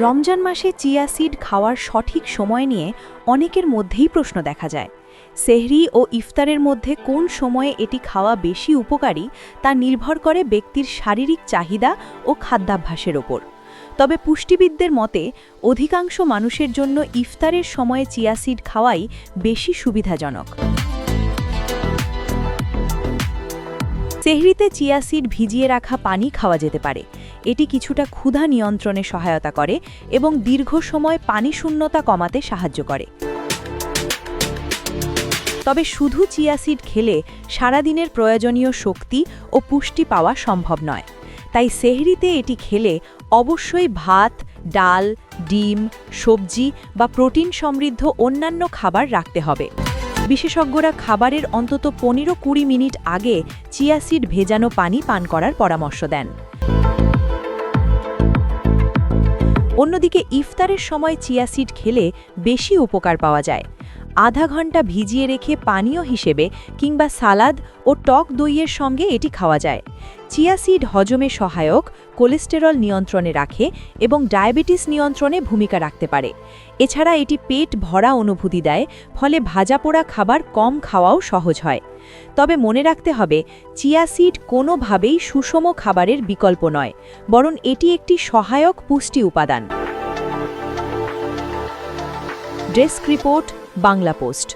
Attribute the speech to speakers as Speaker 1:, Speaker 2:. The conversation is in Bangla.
Speaker 1: রমজান মাসে চিয়া সিড খাওয়ার সঠিক সময় নিয়ে অনেকের মধ্যেই প্রশ্ন দেখা যায়। সেহরি ও ইফতারের মধ্যে কোন সময়ে এটি খাওয়া বেশি উপকারী তা নির্ভর করে ব্যক্তির শারীরিক চাহিদা ও খাদ্যাভ্যাসের ওপর। তবে পুষ্টিবিদদের মতে অধিকাংশ মানুষের জন্য ইফতারের সময়ে চিয়া সিড খাওয়াই বেশি সুবিধাজনক। সেহরিতে চিয়া সিড ভিজিয়ে রাখা পানি খাওয়া যেতে পারে। এটি কিছুটা ক্ষুধা নিয়ন্ত্রণে সহায়তা করে এবং দীর্ঘ সময় পানি শূন্যতা কমাতে সাহায্য করে। তবে শুধু চিয়া সিড খেলে সারাদিনের প্রয়োজনীয় শক্তি ও পুষ্টি পাওয়া সম্ভব নয়। তাই সেহরিতে এটি খেলে অবশ্যই ভাত, ডাল, ডিম, সবজি বা প্রোটিন সমৃদ্ধ অন্যান্য খাবার রাখতে হবে। বিশেষজ্ঞরা খাবারের অন্তত 15-20 মিনিট আগে চিয়া সিড ভেজানো পানি পান করার পরামর্শ দেন। অন্যদিকে ইফতারের সময় চিয়া সিড খেলে বেশি উপকার পাওয়া যায়। আধা ঘন্টা ভিজিয়ে রেখে পানীয় হিসেবে কিংবা সালাদ ও টক দইয়ের সঙ্গে এটি খাওয়া যায়। চিয়া সিড হজমে সহায়ক, কোলেস্টেরল নিয়ন্ত্রণে রাখে এবং ডায়াবেটিস নিয়ন্ত্রণে ভূমিকা রাখতে পারে। এছাড়া এটি পেট ভরা অনুভূতি দেয়, ফলে ভাজাপোড়া খাবার কম খাওয়াও সহজ হয়। তবে মনে রাখতে হবে, চিয়া সিড কোনোভাবেই সুষম খাবারের বিকল্প নয়, বরং এটি একটি সহায়ক পুষ্টি উপাদান। Desk report, Bangla post.